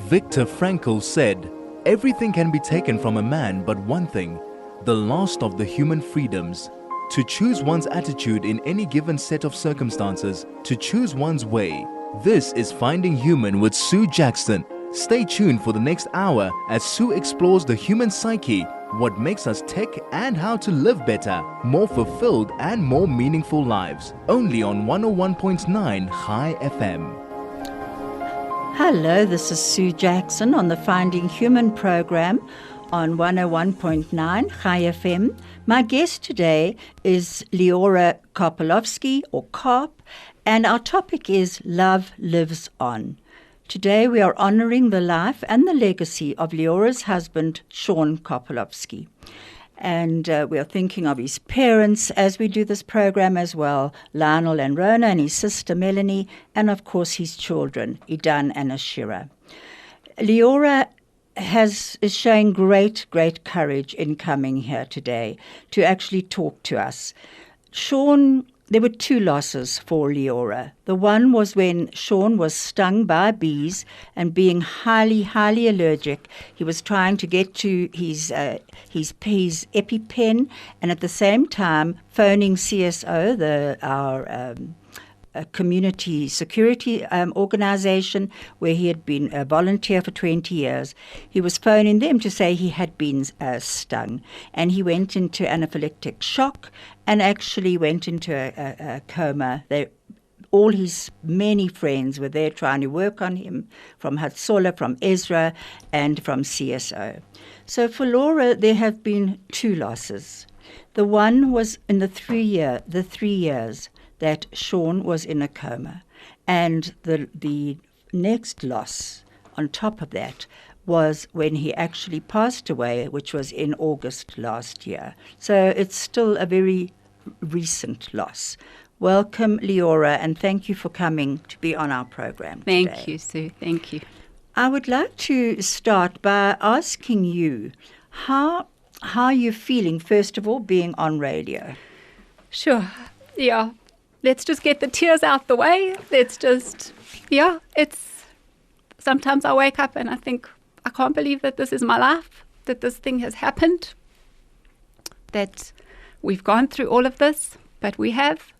Viktor Frankl said, "Everything can be taken from a man but one thing, the last of the human freedoms. To choose one's attitude in any given set of circumstances, to choose one's way. This is Finding Human with Sue Jackson. Stay tuned for the next hour as Sue explores the human psyche, what makes us tick, and how to live better, more fulfilled and more meaningful lives. Only on 101.9 High FM. Hello, this is Sue Jackson on the Finding Human program on 101.9 High FM. My guest today is Liora Karpelowsky, or Karp, and our topic is Love Lives On. Today we are honoring the life and the legacy of Liora's husband, Sean Karpelowsky. And we are thinking of his parents as we do this program as well, Lionel and Rona, and his sister Melanie, and of course his children, Idan and Ashira. Liora is showing great courage in coming here today to actually talk to us. Sean, there were two losses for Liora. The one was when Sean was stung by bees and being highly allergic. He was trying to get to his EpiPen, and at the same time phoning CSO, our community security organization, where he had been a volunteer for 20 years. He was phoning them to say he had been stung, and he went into anaphylactic shock and actually went into a coma. All his many friends were there trying to work on him, from Hatsola, from Ezra, and from CSO. So for Laura, there have been two losses. The one was in the 3 years that Sean was in a coma. And the next loss on top of that was when he actually passed away, which was in August last year. So it's still a very recent loss. Welcome, Liora, and thank you for coming to be on our program today. Thank you, Sue. Thank you. I would like to start by asking you how you're feeling, first of all, being on radio. Sure. Yeah. Let's just get the tears out the way. Sometimes I wake up and I think, I can't believe that this is my life, that this thing has happened, that we've gone through all of this, but we have.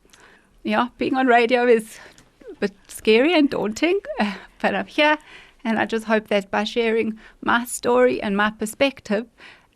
Yeah, being on radio is a bit scary and daunting, but I'm here, and I just hope that by sharing my story and my perspective,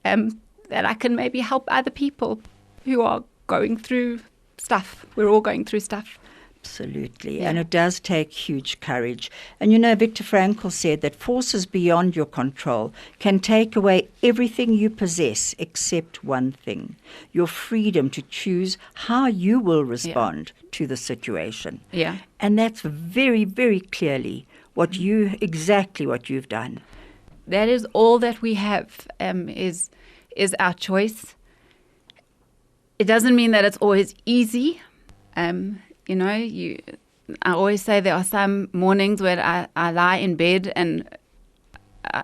that I can maybe help other people who are going through stuff. We're all going through stuff. Absolutely. Yeah. And it does take huge courage. And you know, Viktor Frankl said that forces beyond your control can take away everything you possess except one thing, your freedom to choose how you will respond to the situation. Yeah. And that's very, very clearly exactly what you've done. That is all that we have, is our choice. It doesn't mean that it's always easy. I always say there are some mornings where I lie in bed and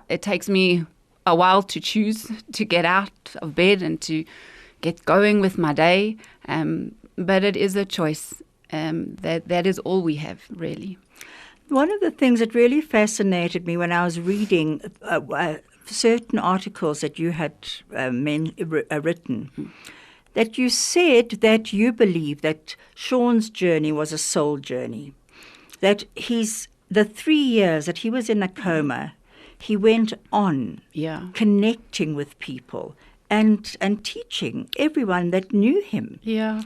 it takes me a while to choose to get out of bed and to get going with my day. But it is a choice. That is all we have, really. One of the things that really fascinated me when I was reading certain articles that you had written, that you said that you believe that Sean's journey was a soul journey, that the 3 years that he was in a coma, he went on connecting with people and teaching everyone that knew him. Yeah.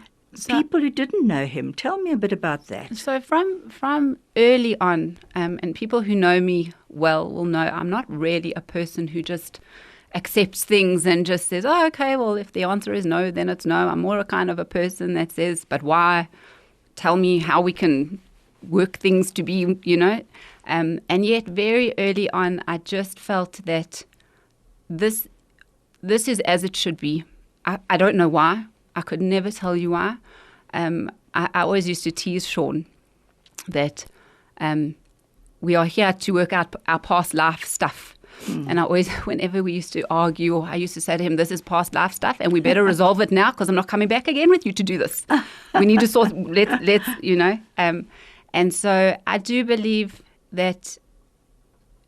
People who didn't know him. Tell me a bit about that. So from early on, and people who know me well will know I'm not really a person who just accepts things and just says, oh, okay, well, if the answer is no, then it's no. I'm more a kind of a person that says, but why? Tell me how we can work things to be, And yet very early on, I just felt that this is as it should be. I don't know why. I could never tell you why. I always used to tease Sean that we are here to work out our past life stuff. And I always, whenever we used to argue, I used to say to him, this is past life stuff and we better resolve it now because I'm not coming back again with you to do this. We need to let's. And so I do believe that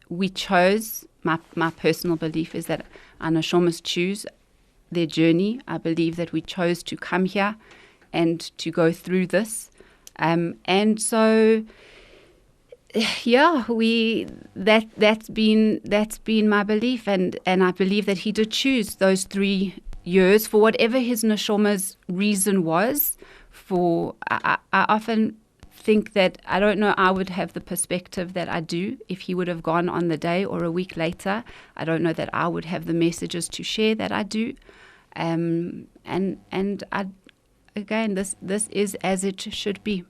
we chose, my personal belief is that our Neshomas choose their journey. I believe that we chose to come here and to go through this. And so, yeah, that's been my belief, and I believe that he did choose those 3 years for whatever his Neshoma's reason was. I often think that, I don't know, I would have the perspective that I do if he would have gone on the day or a week later. I don't know that I would have the messages to share that I do. And again, this is as it should be.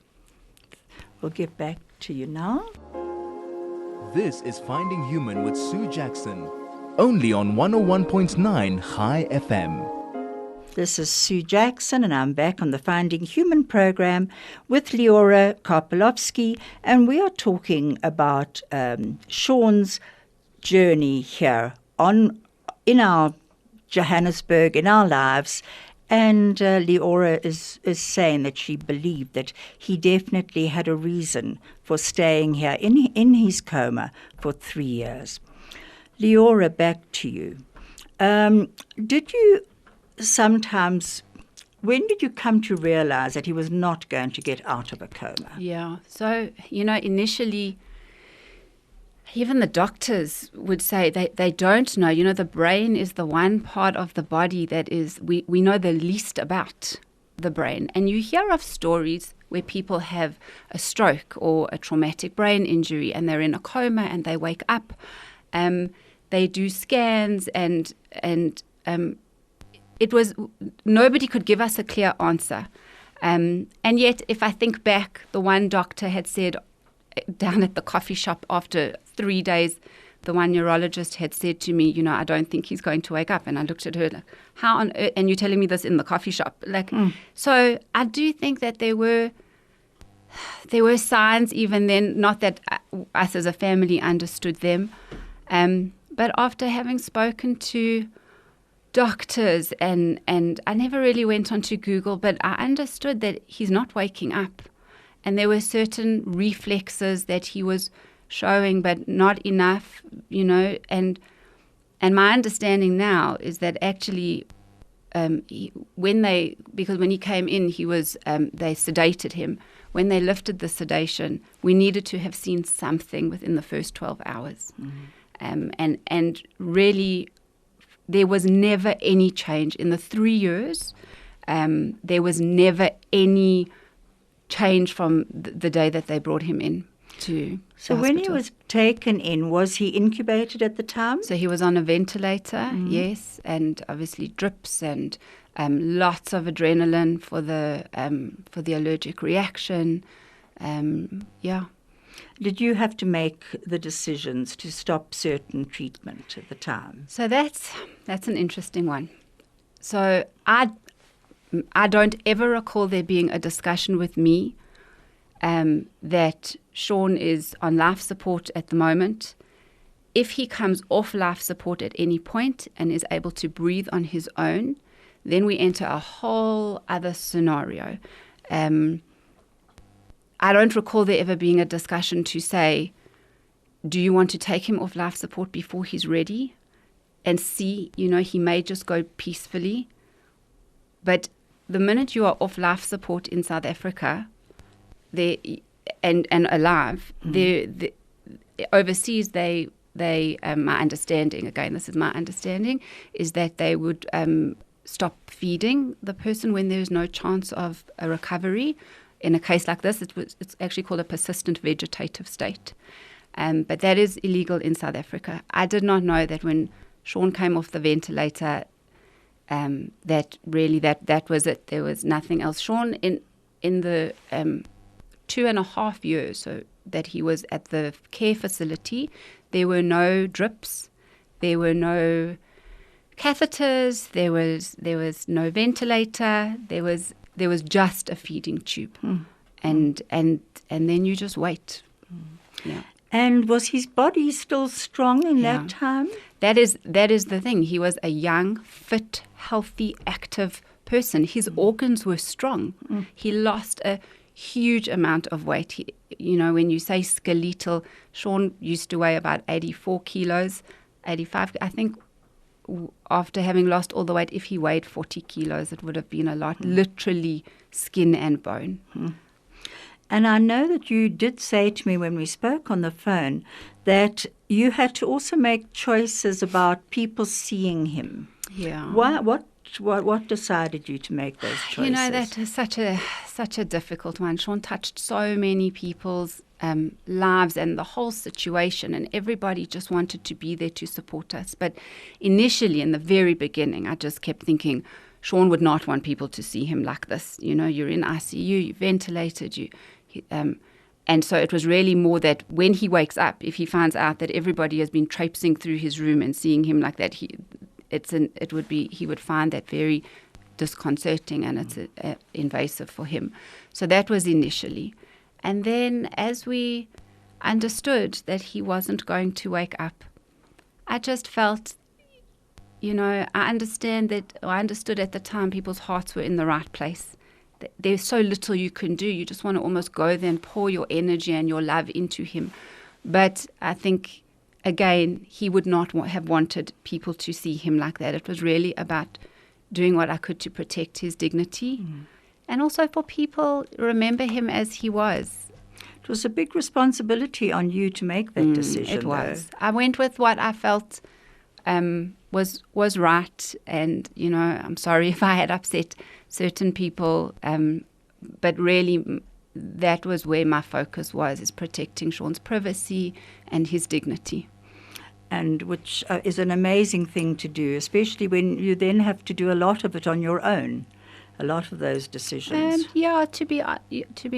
We'll get back to you now. This is Finding Human with Sue Jackson, only on 101.9 High FM. This is Sue Jackson, and I'm back on the Finding Human program with Liora Karpelowsky, and we are talking about Sean's journey here in our Johannesburg, in our lives. And Liora is saying that she believed that he definitely had a reason for staying here in his coma for 3 years. Liora, back to you. Did you sometimes, when did you come to realize that he was not going to get out of a coma? Yeah, so, initially, even the doctors would say they don't know. The brain is the one part of the body that is, we know the least about the brain. And you hear of stories where people have a stroke or a traumatic brain injury and they're in a coma and they wake up. They do scans and it was, nobody could give us a clear answer. And yet, if I think back, the one doctor had said down at the coffee shop after 3 days, the one neurologist had said to me, I don't think he's going to wake up. And I looked at her like, how on earth? And you're telling me this in the coffee shop? So I do think that there were signs even then, not that us as a family understood them. But after having spoken to doctors and I never really went onto Google, but I understood that he's not waking up. And there were certain reflexes that he was showing, but not enough, and my understanding now is that actually when he came in, he was they sedated him. When they lifted the sedation, we needed to have seen something within the first 12 hours. And really, there was never any change. In the 3 years, there was never any change from the day that they brought him in to So when he was taken in, was he incubated at the time? So he was on a ventilator, yes, and obviously drips and lots of adrenaline for the allergic reaction. Yeah. Did you have to make the decisions to stop certain treatment at the time? So that's an interesting one. So I don't ever recall there being a discussion with me that Sean is on life support at the moment. If he comes off life support at any point and is able to breathe on his own, then we enter a whole other scenario. I don't recall there ever being a discussion to say, do you want to take him off life support before he's ready? And see, he may just go peacefully. But the minute you are off life support in South Africa, and alive, overseas they my understanding, again, this is my understanding, is that they would stop feeding the person when there's no chance of a recovery. In a case like this, it's actually called a persistent vegetative state. But that is illegal in South Africa. I did not know that when Sean came off the ventilator, that was it. There was nothing else. Sean, in the 2.5 years so that he was at the care facility, there were no drips, there were no catheters, there was no ventilator, there was just a feeding tube, and then you just wait. Yeah. And was his body still strong in that time? That is the thing. He was a young, fit, healthy, active person. His organs were strong. He lost a huge amount of weight. When you say skeletal, Sean used to weigh about 84 kilos, 85. I think after having lost all the weight, if he weighed 40 kilos, it would have been a lot, literally skin and bone. And I know that you did say to me when we spoke on the phone that you had to also make choices about people seeing him. Yeah. What decided you to make those choices? That is such a difficult one. Sean touched so many people's lives and the whole situation, and everybody just wanted to be there to support us. But initially, in the very beginning, I just kept thinking, Sean would not want people to see him like this. You're in ICU, you're ventilated, and so it was really more that when he wakes up, if he finds out that everybody has been traipsing through his room and seeing him like that, he would find that very disconcerting, and it's invasive for him. So that was initially. And then as we understood that he wasn't going to wake up, I just felt, I understood at the time people's hearts were in the right place. There's so little you can do. You just want to almost go there and pour your energy and your love into him. But I think, again, he would not have wanted people to see him like that. It was really about doing what I could to protect his dignity. And also for people, remember him as he was. It was a big responsibility on you to make that decision. It was. I went with what I felt was right, and I'm sorry if I had upset certain people, but really that was where my focus was, is protecting Sean's privacy and his dignity. And which is an amazing thing to do, especially when you then have to do a lot of it on your own, a lot of those decisions. To be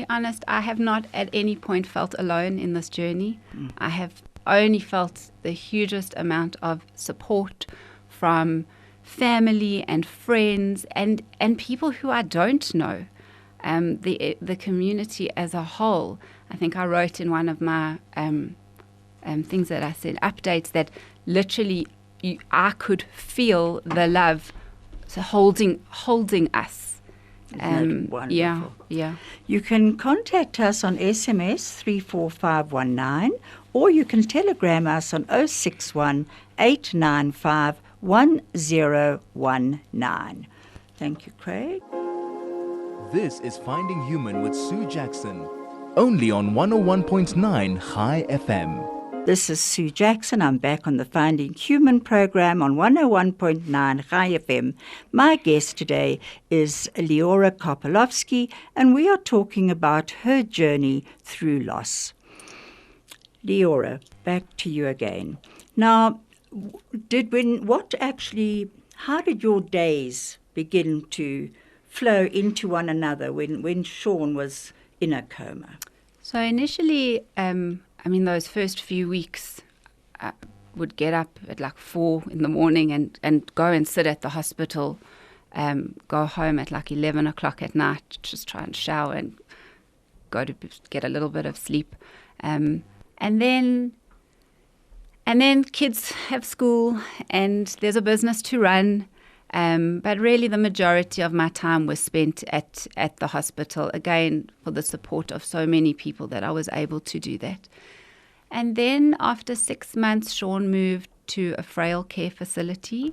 honest, I have not at any point felt alone in this journey. I have only felt the hugest amount of support from family and friends and people who I don't know. The community as a whole. I think I wrote in one of my things that I said, updates, that literally I could feel the love holding us. Isn't that wonderful? Yeah. You can contact us on SMS 34519, or you can telegram us on 061 895 1019. Thank you, Craig. This is Finding Human with Sue Jackson, only on 101.9 High FM. This is Sue Jackson. I'm back on the Finding Human program on 101.9 High FM. My guest today is Liora Karpelowsky, and we are talking about her journey through loss. Liora, back to you again. Now, how did your days begin to flow into one another when Sean was in a coma? So initially, those first few weeks, I would get up at like 4 in the morning and go and sit at the hospital, go home at like 11 o'clock at night, just try and shower and go to get a little bit of sleep. And then kids have school and there's a business to run. But really the majority of my time was spent at the hospital, again, for the support of so many people that I was able to do that. And then after 6 months, Sean moved to a frail care facility,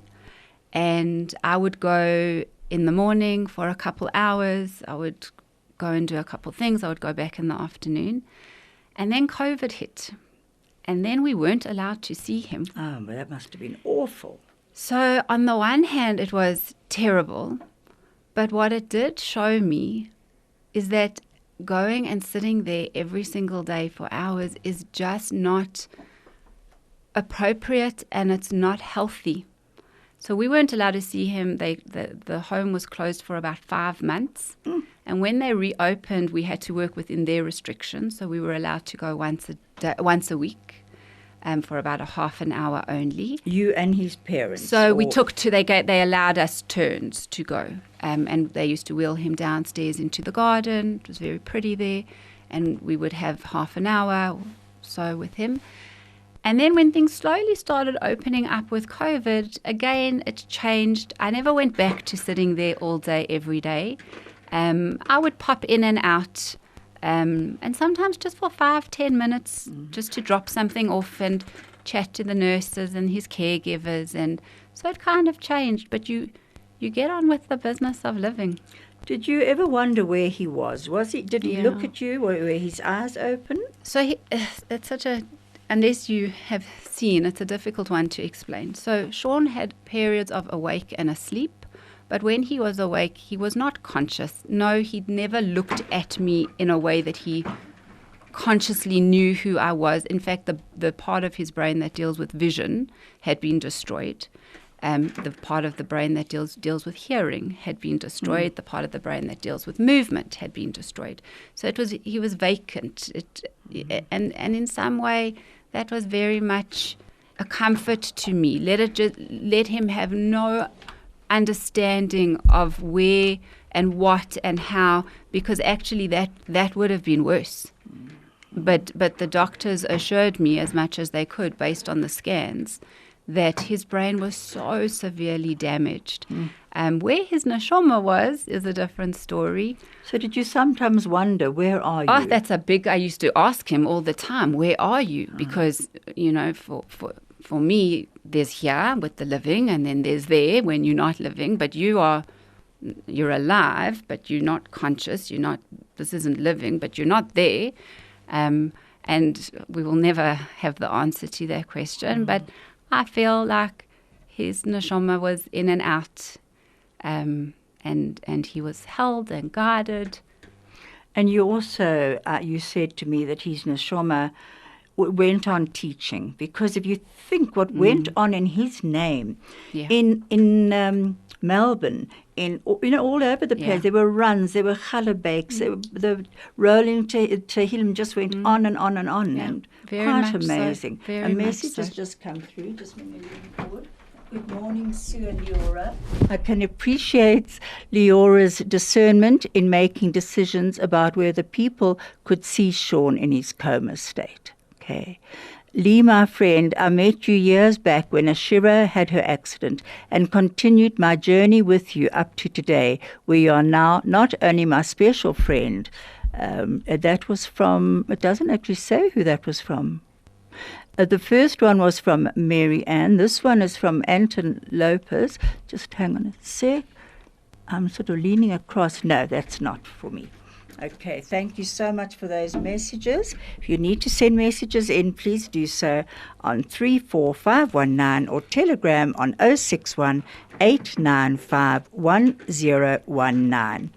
and I would go in the morning for a couple hours. I would go and do a couple things. I would go back in the afternoon. And then COVID hit, and then we weren't allowed to see him. Oh, but that must have been awful. So on the one hand, it was terrible, but what it did show me is that going and sitting there every single day for hours is just not appropriate, and it's not healthy. So we weren't allowed to see him. The home was closed for about 5 months. And when they reopened, we had to work within their restrictions. So we were allowed to go once a week. For about a half an hour only. You and his parents? So they allowed us turns to go. And they used to wheel him downstairs into the garden. It was very pretty there. And we would have half an hour or so with him. And then when things slowly started opening up with COVID, again, it changed. I never went back to sitting there all day, every day. I would pop in and out And sometimes just for 5-10 minutes, just to drop something off and chat to the nurses and his caregivers. And so it kind of changed. But you get on with the business of living. Did you ever wonder where he was? Did he Yeah. look at you? Were his eyes open? So it's such a, unless you have seen, it's a difficult one to explain. So Sean had periods of awake and asleep, but when he was awake, he was not conscious. No, he'd never looked at me in a way that he consciously knew who I was. In fact, the part of his brain that deals with vision had been destroyed. The part of the brain that deals with hearing had been destroyed. The part of the brain that deals with movement had been destroyed. So he was vacant. And in some way, that was very much a comfort to me. Let him have no understanding of where and what and how, because actually that would have been worse. But the doctors assured me as much as they could, based on the scans, that his brain was so severely damaged. Where his neshama was is a different story. So did you sometimes wonder, where are you? Oh, that's I used to ask him all the time, where are you? Because, for me, there's here with the living, and then there's there when you're not living, but you're alive, but you're not conscious, this isn't living, but you're not there. And we will never have the answer to that question, but I feel like his neshama was in and out, and he was held and guided. And you also, you said to me that his neshama went on teaching, because if you think what went on in his name, in Melbourne, all over the place, there were runs, there were chalabakes, the rolling Tehillim just went on and on and on, and very quite much amazing. So. A message has just come through. Just let me lean forward. Good morning, Sue and Liora. I can appreciate Leora's discernment in making decisions about whether people could see Sean in his coma state. Okay. Lee, my friend, I met you years back when Ashira had her accident and continued my journey with you up to today, where you are now not only my special friend. That was from, it doesn't actually say who that was from. The first one was from Mary Ann. This one is from Anton Lopez. Just hang on a sec. I'm sort of leaning across. No, that's not for me. Okay, thank you so much for those messages. If you need to send messages in, please do so on 34519 or Telegram on 061 895 1019.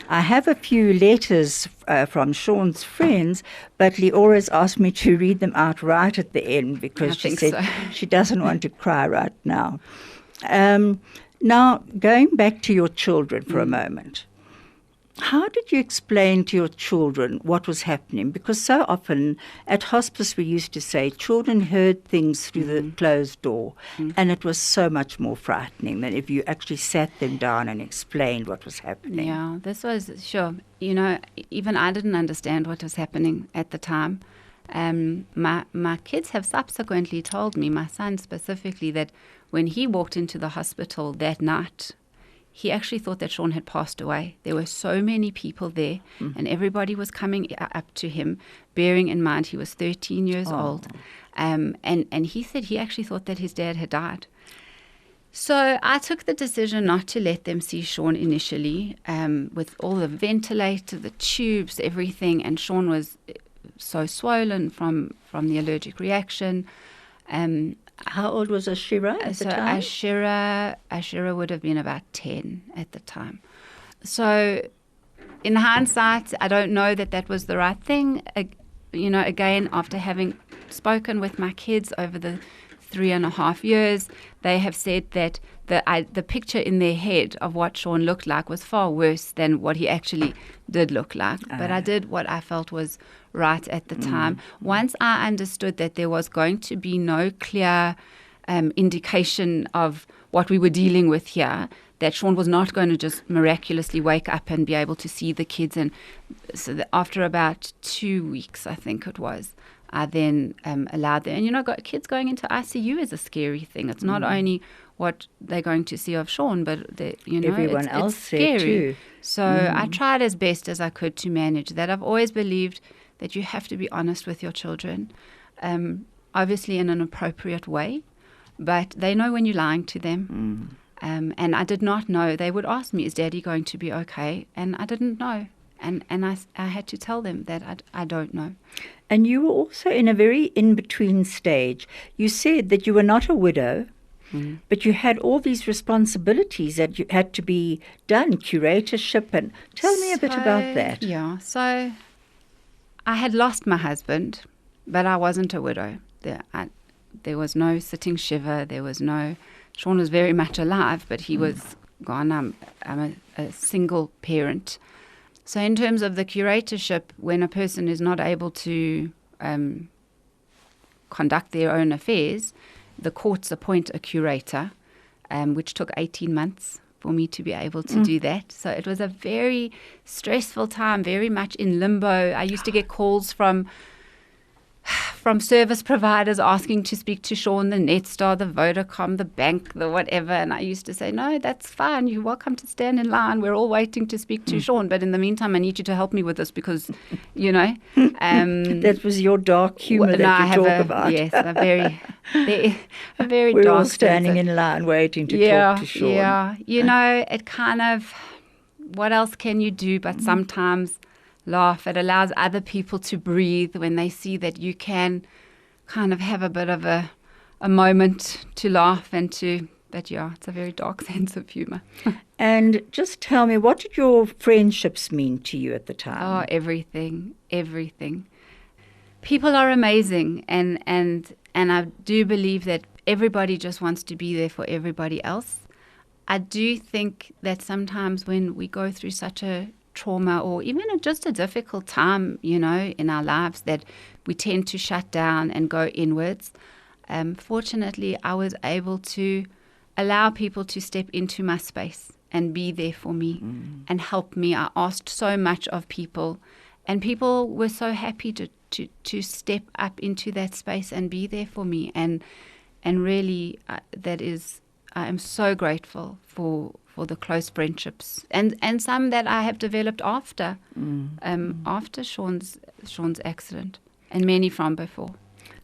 I have a few letters from Sean's friends, but Leora's asked me to read them out right at the end because she said she doesn't want to cry right now. Now, going back to your children for a moment. How did you explain to your children what was happening? Because so often at hospice we used to say children heard things through the closed door, and it was so much more frightening than if you actually sat them down and explained what was happening. Yeah, this was, sure. Even I didn't understand what was happening at the time. My kids have subsequently told me, my son specifically, that when he walked into the hospital that night, he actually thought that Sean had passed away. There were so many people there, and everybody was coming up to him, bearing in mind he was 13 years old. And he said he actually thought that his dad had died. So I took the decision not to let them see Sean initially, with all the ventilator, the tubes, everything. And Sean was so swollen from the allergic reaction. How old was Ashira at the time? Ashira would have been about 10 at the time. So in hindsight, I don't know that was the right thing. Again, after having spoken with my kids over the 3.5 years, they have said that the picture in their head of what Sean looked like was far worse than what he actually did look like. But I did what I felt was right at the time. Once I understood that there was going to be no clear indication of what we were dealing with here, that Sean was not going to just miraculously wake up and be able to see the kids. And so after about 2 weeks, I think it was, I then allowed them. And, kids going into ICU is a scary thing. It's not only what they're going to see of Sean, but Everyone else it's there scary. too. So I tried as best as I could to manage that. I've always believed that you have to be honest with your children, obviously in an appropriate way, but they know when you're lying to them. And I did not know. They would ask me, is Daddy going to be okay? And I didn't know. And I had to tell them that I don't know. And you were also in a very in-between stage. You said that you were not a widow, but you had all these responsibilities that you had to be done, curatorship. And tell me a bit about that. Yeah, so I had lost my husband, but I wasn't a widow. There was no sitting shiver. There was no... Sean was very much alive, but he was gone. I'm a single parent. So in terms of the curatorship, when a person is not able to conduct their own affairs, the courts appoint a curator, which took 18 months for me to be able to do that. So it was a very stressful time, very much in limbo. I used to get calls from service providers asking to speak to Sean, the Netstar, the Vodacom, the bank, the whatever. And I used to say, no, that's fine. You're welcome to stand in line. We're all waiting to speak to Sean. But in the meantime, I need you to help me with this because, that was your dark humor that you talk about. Yes, a very We're dark all standing in line waiting to talk to Sean. Yeah, it kind of, what else can you do but sometimes laugh? It allows other people to breathe when they see that you can kind of have a bit of a moment to laugh but yeah, it's a very dark sense of humor. And just tell me, what did your friendships mean to you at the time? Oh, everything. People are amazing, and I do believe that everybody just wants to be there for everybody else. I do think that sometimes when we go through such a trauma or even just a difficult time, in our lives, that we tend to shut down and go inwards. Fortunately, I was able to allow people to step into my space and be there for me and help me. I asked so much of people, and people were so happy to step up into that space and be there for me. And really, I am so grateful for the close friendships and some that I have developed after Sean's accident, and many from before.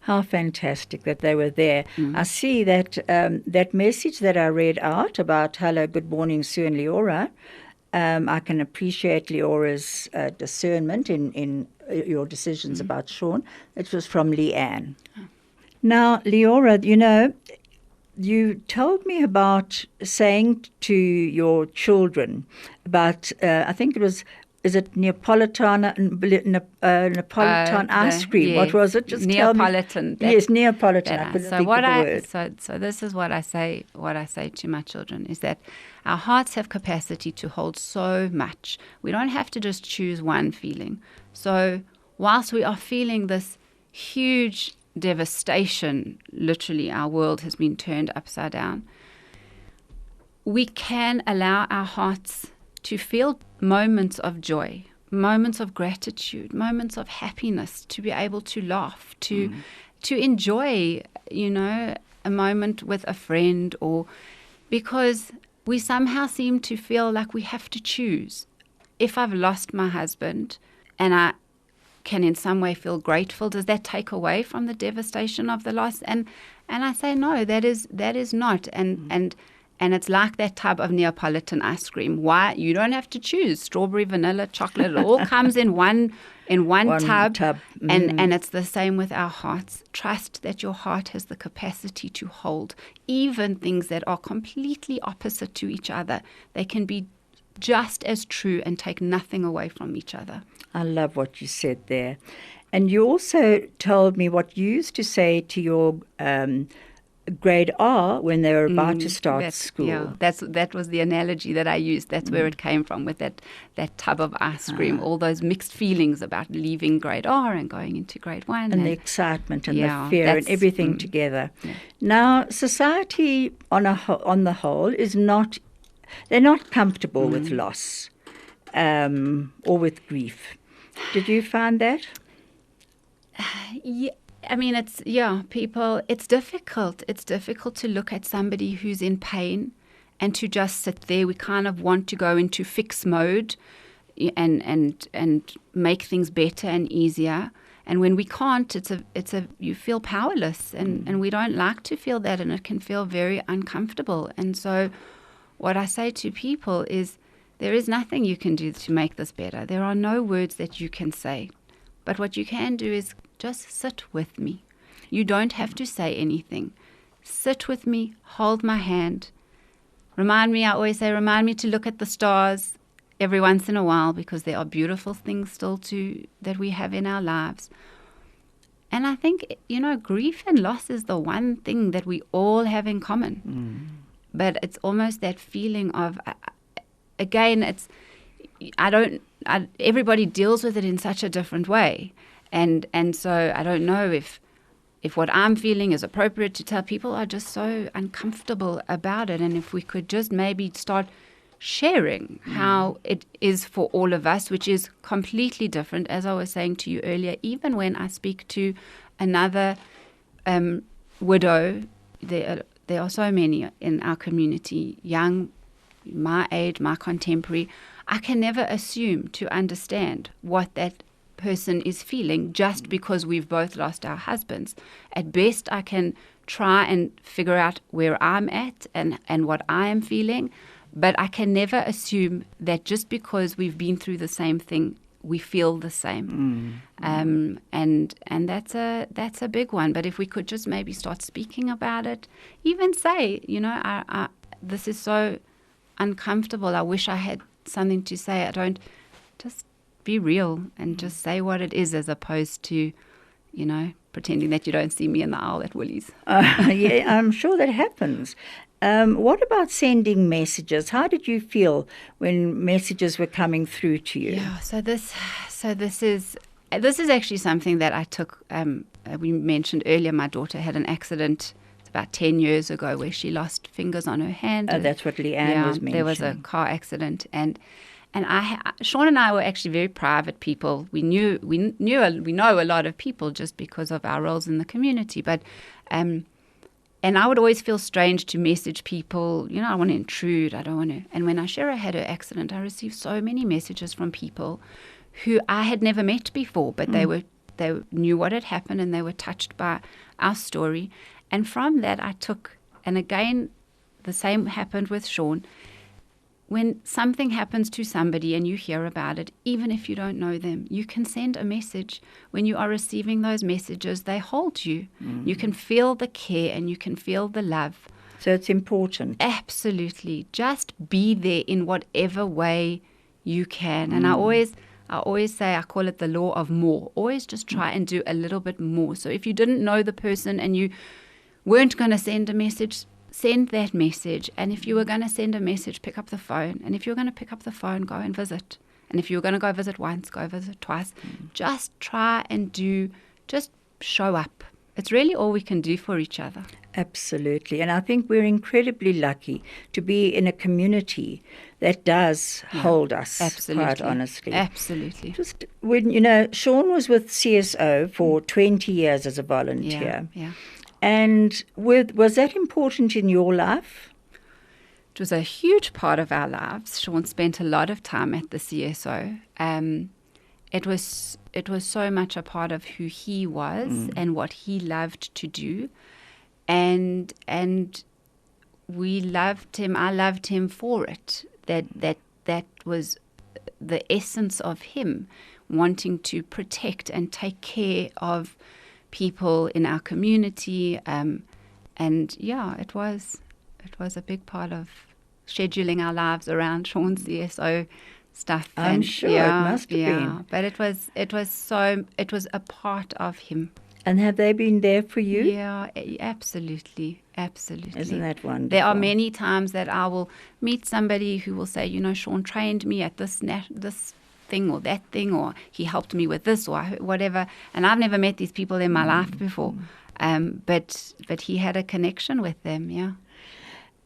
How fantastic that they were there. I see that that message that I read out about hello, good morning, Sue and Liora. I can appreciate Leora's discernment in your decisions about Sean. It was from Leanne. Now, Liora, you told me about saying to your children about, I think it was, is it Neapolitan ice cream? Yes. What was it? Just Neapolitan. Tell me. Yes, Neapolitan. I couldn't think of the word. So this is what I say. What I say to my children is that our hearts have capacity to hold so much. We don't have to just choose one feeling. So whilst we are feeling this huge devastation, literally our world has been turned upside down, we can allow our hearts to feel moments of joy, moments of gratitude, moments of happiness, to be able to laugh, to enjoy, a moment with a friend, or because we somehow seem to feel like we have to choose. If I've lost my husband and I can in some way feel grateful, does that take away from the devastation of the loss? And I say no, that is not. And it's like that tub of Neapolitan ice cream. Why? You don't have to choose strawberry, vanilla, chocolate. It all comes in one tub. And it's the same with our hearts. Trust that your heart has the capacity to hold even things that are completely opposite to each other. They can be just as true and take nothing away from each other. I love what you said there. And you also told me what you used to say to your grade R when they were about to start school. Yeah, that was the analogy that I used. That's where it came from, with that tub of ice cream, all those mixed feelings about leaving grade R and going into grade 1. And the excitement and the fear and everything together. Yeah. Now, society on the whole is not, they're not comfortable with loss or with grief. Did you find that? Yeah. I mean, it's difficult. It's difficult to look at somebody who's in pain and to just sit there. We kind of want to go into fix mode and make things better and easier. And when we can't, you feel powerless, and we don't like to feel that, and it can feel very uncomfortable. And so what I say to people is, there is nothing you can do to make this better. There are no words that you can say. But what you can do is just sit with me. You don't have to say anything. Sit with me, hold my hand. I always say, remind me to look at the stars every once in a while, because there are beautiful things still that we have in our lives. And I think, grief and loss is the one thing that we all have in common. But it's almost that feeling of, again, everybody deals with it in such a different way. And so I don't know if what I'm feeling is appropriate to tell. People are just so uncomfortable about it. And if we could just maybe start sharing how it is for all of us, which is completely different, as I was saying to you earlier. Even when I speak to another widow, there are so many in our community, young, my age, my contemporary, I can never assume to understand what that person is feeling just because we've both lost our husbands. At best, I can try and figure out where I'm at and what I am feeling. But I can never assume that just because we've been through the same thing, we feel the same. And that's a big one. But if we could just maybe start speaking about it, even say, this is so uncomfortable. I wish I had something to say. I don't. Just be real and just say what it is, as opposed to, pretending that you don't see me in the aisle at Woolies. Yeah, I'm sure that happens. What about sending messages? How did you feel when messages were coming through to you? Yeah, so this is actually something that I took. We mentioned earlier, my daughter had an accident about 10 years ago where she lost fingers on her hand. Oh, that's what Leanne was mentioning. There was a car accident, and Sean and I were actually very private people. We know a lot of people just because of our roles in the community, but. And I would always feel strange to message people. I don't want to intrude. I don't want to. And when Ashera had her accident, I received so many messages from people who I had never met before, but they knew what had happened and they were touched by our story. And from that, I took, and again, the same happened with Sean. When something happens to somebody and you hear about it, even if you don't know them, you can send a message. When you are receiving those messages, they hold you. You can feel the care and you can feel the love. So it's important. Absolutely. Just be there in whatever way you can. And I always say, I call it the law of more. Always just try and do a little bit more. So if you didn't know the person and you weren't going to send a message, send that message. And if you were going to send a message, pick up the phone. And if you're going to pick up the phone, go and visit. And if you're going to go visit once, go visit twice. Just try and just show up. It's really all we can do for each other. Absolutely. And I think we're incredibly lucky to be in a community that does hold us, quite honestly. Absolutely. Just when, Sean was with CSO for 20 years as a volunteer. Yeah. And was that important in your life? It was a huge part of our lives. Sean spent a lot of time at the CSO. It was so much a part of who he was and what he loved to do. And we loved him. I loved him for it. That was the essence of him, wanting to protect and take care of people in our community, and it was a big part of scheduling our lives around Sean's CSO stuff. I'm sure it must have been. But it was a part of him. And have they been there for you? Yeah, absolutely. Isn't that wonderful? There are many times that I will meet somebody who will say, Sean trained me at this thing or that thing, or he helped me with this or whatever, and I've never met these people in my life before, but he had a connection with them. Yeah.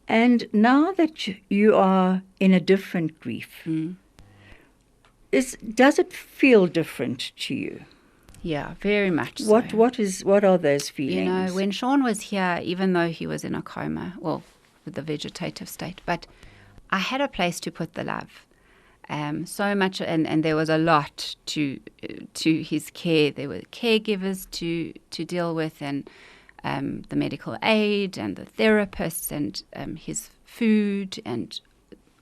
And now that you are in a different grief, does it feel different to you? Yeah, very much so. What are those feelings? You know, when Sean was here, even though he was in a coma, well, with the vegetative state, but I had a place to put the love. So much, and there was a lot to his care. There were caregivers to deal with, and the medical aid, and the therapists, and his food, and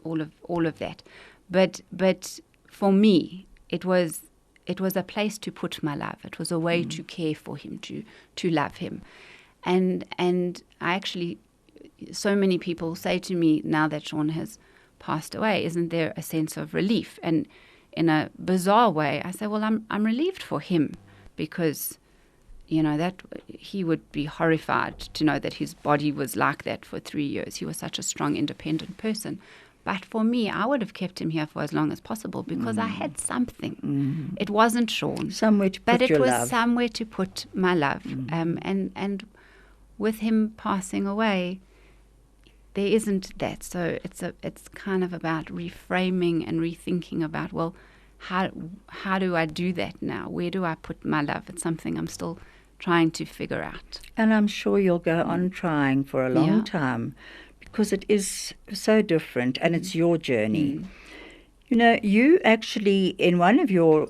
all of that. But for me, it was a place to put my love. It was a way to care for him, to love him, and I actually, so many people say to me now that Sean has passed away, isn't there a sense of relief? And in a bizarre way, I say, well, I'm relieved for him, because you know that he would be horrified to know that his body was like that for 3 years. He was such a strong, independent person. But for me, I would have kept him here for as long as possible, because I had something. It wasn't Sean. Somewhere to put but your it was love. somewhere to put my love. And with him passing away, there isn't that. So it's kind of about reframing and rethinking about, well, how do I do that now? Where do I put my love? It's something I'm still trying to figure out. And I'm sure you'll go on trying for a long Yeah. time, because it is so different, and it's your journey. You know, you actually, in one of your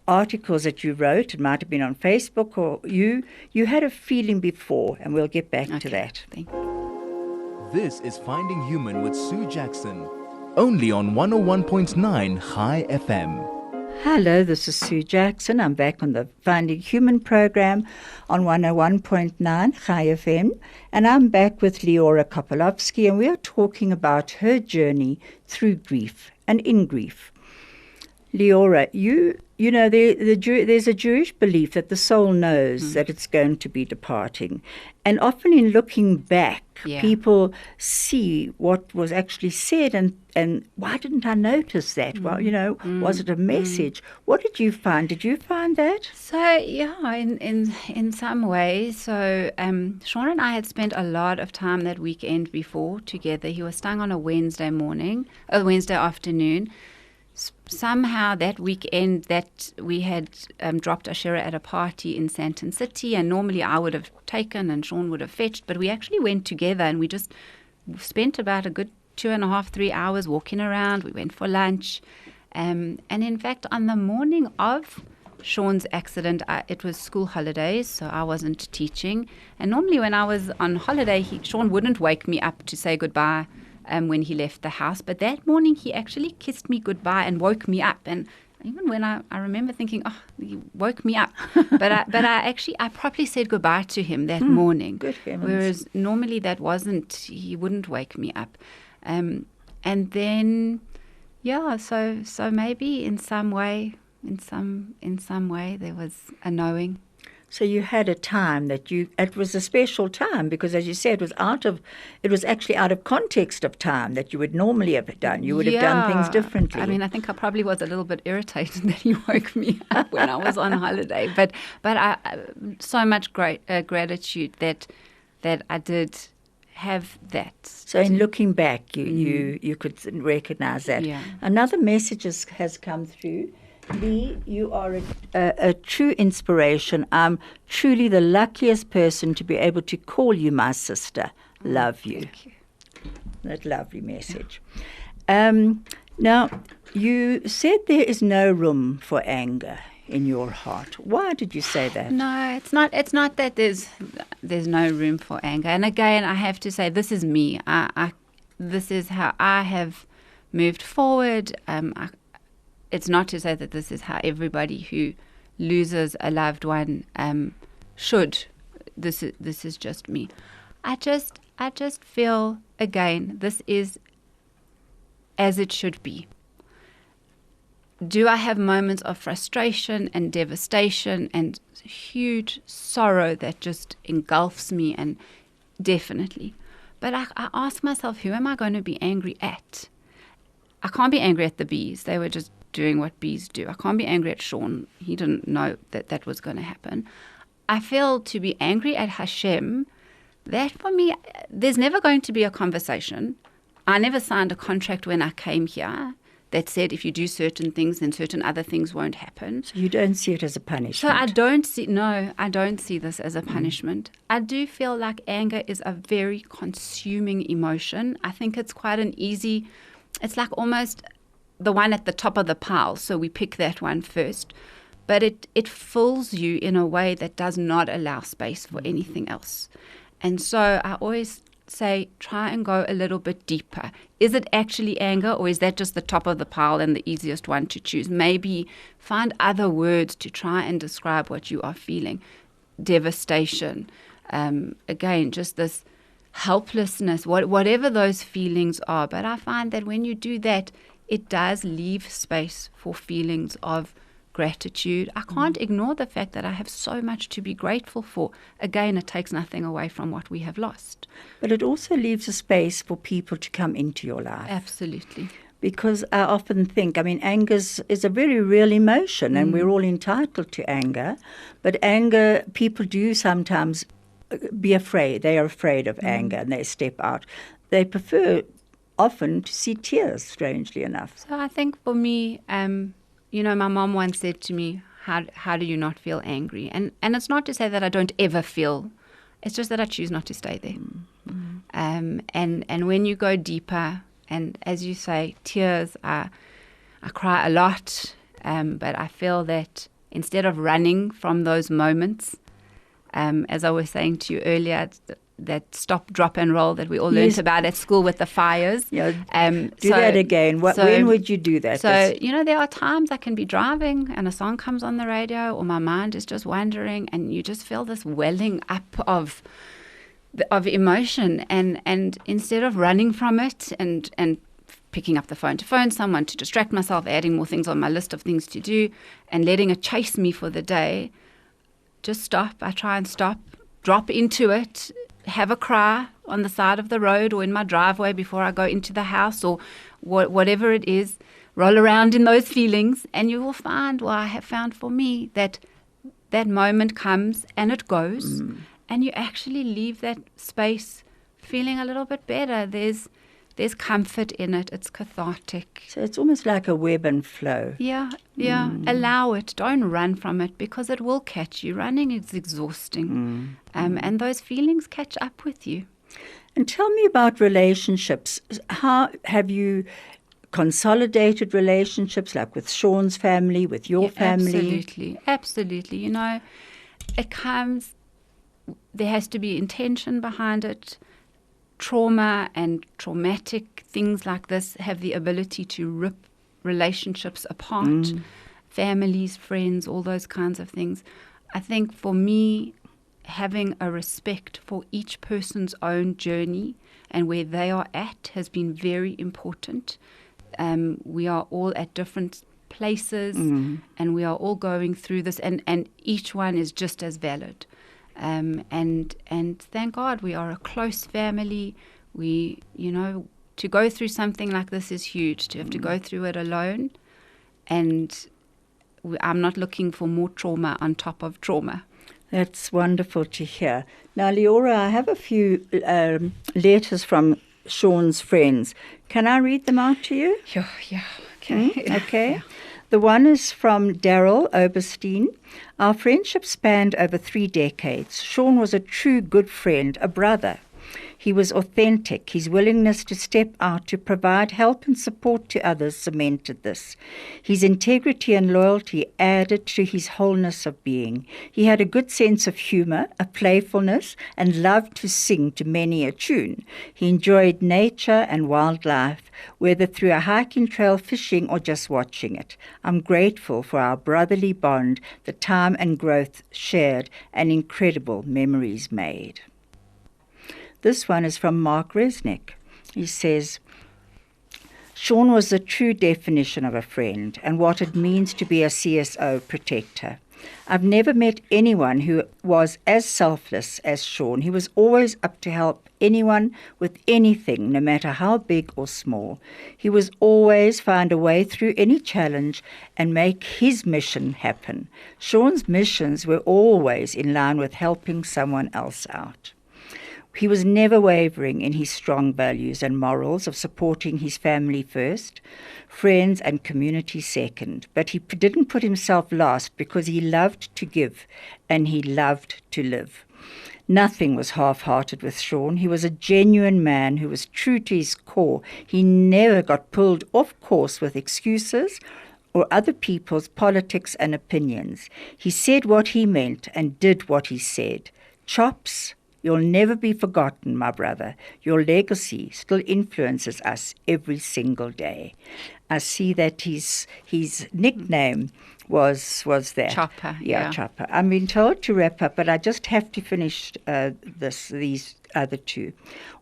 articles that you wrote, it might have been on Facebook, or you had a feeling before, and we'll get back to that. Thank you. This is Finding Human with Sue Jackson, only on 101.9 High FM. Hello, this is Sue Jackson. I'm back on the Finding Human program on 101.9 High FM, and I'm back with Liora Karpelowsky, and we are talking about her journey through grief and in grief. Liora, you know, there's a Jewish belief that the soul knows that it's going to be departing. And often in looking back, people see what was actually said and why didn't I notice that? Well, you know, was it a message? What did you find? Did you find that? So, yeah, in some ways. So, Sean and I had spent a lot of time that weekend before together. He was staying on a Wednesday afternoon. Somehow that weekend that we had dropped Ashera at a party in Sandton City, and normally I would have taken and Sean would have fetched, but we actually went together and we just spent about a good 2.5, 3 hours walking around. We went for lunch, and in fact on the morning of Sean's accident, it was school holidays, so I wasn't teaching, and normally when I was on holiday, Sean wouldn't wake me up to say goodbye when he left the house. But that morning he actually kissed me goodbye and woke me up. And even when I remember thinking, oh, he woke me up. but I properly said goodbye to him that morning. Good heavens. Whereas normally he wouldn't wake me up. And then, yeah, so maybe in some way there was a knowing. So you had a time it was a special time, because as you said, it was actually out of context of time that you would normally have done. You would have done things differently. I mean, I think I probably was a little bit irritated that he woke me up when I was on holiday. But I so much gratitude that I did have that. So in looking back, you could recognize that. Yeah. Another message has come through. Lee, you are a true inspiration. I'm truly the luckiest person to be able to call you my sister. Love you. Thank you. That lovely message. Now, you said there is no room for anger in your heart. Why did you say that? No, it's not. It's not that there's no room for anger. And again, I have to say, this is me. This is how I have moved forward. It's not to say that this is how everybody who loses a loved one should. This is just me. I just feel, again, this is as it should be. Do I have moments of frustration and devastation and huge sorrow that just engulfs me? And definitely. But I ask myself, who am I going to be angry at? I can't be angry at the bees. They were just doing what bees do. I can't be angry at Sean. He didn't know that was going to happen. I feel to be angry at Hashem, that for me, there's never going to be a conversation. I never signed a contract when I came here that said if you do certain things, then certain other things won't happen. So you don't see it as a punishment? So I don't see this as a punishment. I do feel like anger is a very consuming emotion. I think it's quite it's like almost the one at the top of the pile. So we pick that one first. But it fills you in a way that does not allow space for anything else. And so I always say, try and go a little bit deeper. Is it actually anger, or is that just the top of the pile and the easiest one to choose? Maybe find other words to try and describe what you are feeling. Devastation. Again, just this helplessness, whatever those feelings are. But I find that when you do that, it does leave space for feelings of gratitude. I can't ignore the fact that I have so much to be grateful for. Again, it takes nothing away from what we have lost. But it also leaves a space for people to come into your life. Absolutely. Because I often think, anger is a very real emotion, and we're all entitled to anger. But anger, people do sometimes be afraid. They are afraid of anger, and they step out. They prefer often to see tears, strangely enough. So I think for me, my mom once said to me, how do you not feel angry? And it's not to say that I don't ever feel, it's just that I choose not to stay there. And when you go deeper, and as you say, tears, I cry a lot, but I feel that instead of running from those moments, as I was saying to you earlier, that stop, drop, and roll that we all learned about at school with the fires. Yeah, do that again. When would you do that? So, there are times I can be driving and a song comes on the radio, or my mind is just wandering, and you just feel this welling up of emotion. And instead of running from it and picking up the phone to phone someone to distract myself, adding more things on my list of things to do, and letting it chase me for the day, just stop. I try and stop, drop into it, have a cry on the side of the road or in my driveway before I go into the house, or whatever it is, roll around in those feelings, and you will find, I have found for me, that moment comes and it goes, and you actually leave that space feeling a little bit better. There's comfort in it. It's cathartic. So it's almost like a web and flow. Yeah. Allow it. Don't run from it, because it will catch you. Running is exhausting. And those feelings catch up with you. And tell me about relationships. How have you consolidated relationships, like with Sean's family, with your family? Absolutely. There has to be intention behind it. Trauma and traumatic things like this have the ability to rip relationships apart, families, friends, all those kinds of things. I think for me, having a respect for each person's own journey and where they are at has been very important. We are all at different places, and we are all going through this, and each one is just as valid. And thank God we are a close family. To go through something like this is huge. To have to go through it alone, and I'm not looking for more trauma on top of trauma. That's wonderful to hear. Now, Liora, I have a few letters from Sean's friends. Can I read them out to you? Yeah. Okay. Okay. Yeah. The one is from Daryl Oberstein. Our friendship spanned over 3 decades. Sean was a true good friend, a brother. He was authentic. His willingness to step out to provide help and support to others cemented this. His integrity and loyalty added to his wholeness of being. He had a good sense of humor, a playfulness, and loved to sing to many a tune. He enjoyed nature and wildlife, whether through a hiking trail, fishing, or just watching it. I'm grateful for our brotherly bond, the time and growth shared, and incredible memories made. This one is from Mark Resnick. He says, Sean was the true definition of a friend and what it means to be a CSO protector. I've never met anyone who was as selfless as Sean. He was always up to help anyone with anything, no matter how big or small. He was always find a way through any challenge and make his mission happen. Sean's missions were always in line with helping someone else out. He was never wavering in his strong values and morals of supporting his family first, friends and community second. But he didn't put himself last because he loved to give and he loved to live. Nothing was half-hearted with Sean. He was a genuine man who was true to his core. He never got pulled off course with excuses or other people's politics and opinions. He said what he meant and did what he said. Chops, you'll never be forgotten, my brother. Your legacy still influences us every single day. I see that his nickname was that. Chopper. Yeah, Chopper. I'm being told to wrap up, but I just have to finish these other two.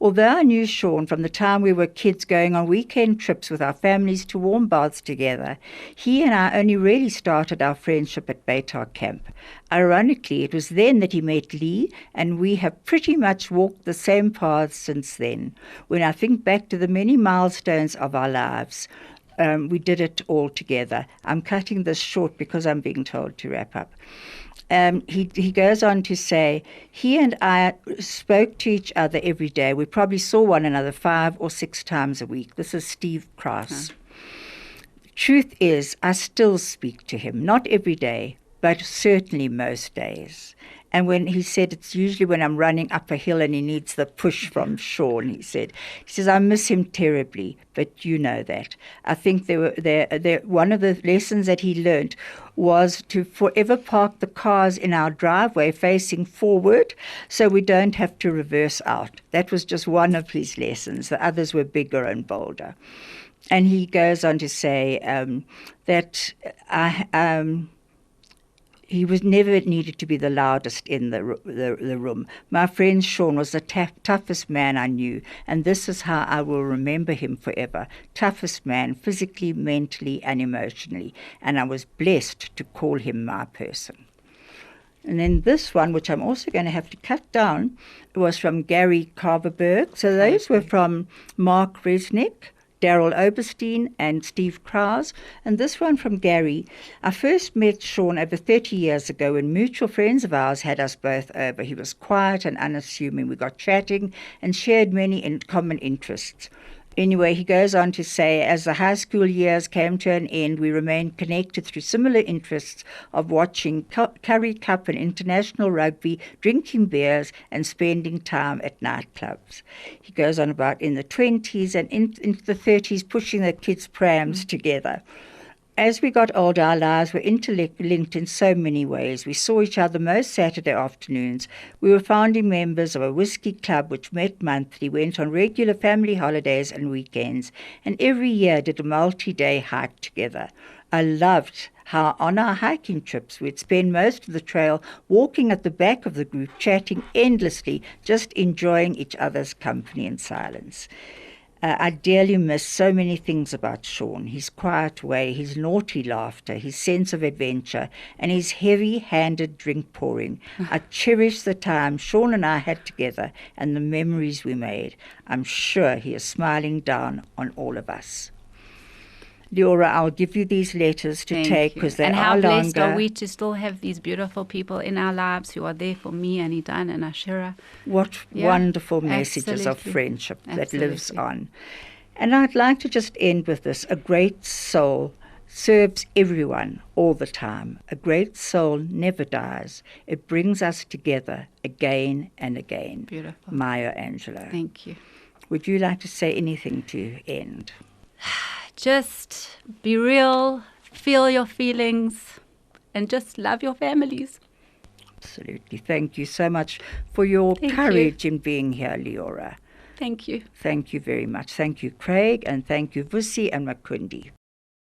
Although I knew Sean from the time we were kids going on weekend trips with our families to warm baths together, he and I only really started our friendship at Baytar Camp. Ironically, it was then that he met Lee, and we have pretty much walked the same paths since then. When I think back to the many milestones of our lives, we did it all together. I'm cutting this short because I'm being told to wrap up. He goes on to say, he and I spoke to each other every day. We probably saw one another 5 or 6 times a week. This is Steve Krause. Truth is, I still speak to him, not every day, but certainly most days. And when he said it's usually when I'm running up a hill and he needs the push from Sean, he says, I miss him terribly, but you know that. I think one of the lessons that he learned was to forever park the cars in our driveway facing forward so we don't have to reverse out. That was just one of his lessons. The others were bigger and bolder. And he goes on to say that he was never needed to be the loudest in the room. My friend Sean was the toughest man I knew, and this is how I will remember him forever. Toughest man, physically, mentally, and emotionally. And I was blessed to call him my person. And then this one, which I'm also going to have to cut down, was from Gary Carverberg. So those were from Mark Resnick, Daryl Oberstein and Steve Krause. And this one from Gary. I first met Sean over 30 years ago when mutual friends of ours had us both over. He was quiet and unassuming. We got chatting and shared many common interests. Anyway, he goes on to say, as the high school years came to an end, we remained connected through similar interests of watching Curry Cup and international rugby, drinking beers, and spending time at nightclubs. He goes on about in the 20s and into the 30s, pushing the kids' prams together. As we got older, our lives were interlinked in so many ways. We saw each other most Saturday afternoons. We were founding members of a whiskey club which met monthly, went on regular family holidays and weekends, and every year did a multi-day hike together. I loved how on our hiking trips we'd spend most of the trail walking at the back of the group, chatting endlessly, just enjoying each other's company and silence. I dearly miss so many things about Sean, his quiet way, his naughty laughter, his sense of adventure, and his heavy-handed drink pouring. I cherish the time Sean and I had together and the memories we made. I'm sure he is smiling down on all of us. Liora, I'll give you these letters to take because they are longer. And how blessed are we to still have these beautiful people in our lives who are there for me and Idan and Ashira. What wonderful messages of friendship that lives on. And I'd like to just end with this. A great soul serves everyone all the time. A great soul never dies. It brings us together again and again. Beautiful. Maya Angelou. Thank you. Would you like to say anything to end? Just be real, feel your feelings, and just love your families. Absolutely. Thank you so much for your courage in being here, Liora. Thank you. Thank you very much. Thank you, Craig, and thank you, Vusi and Makundi.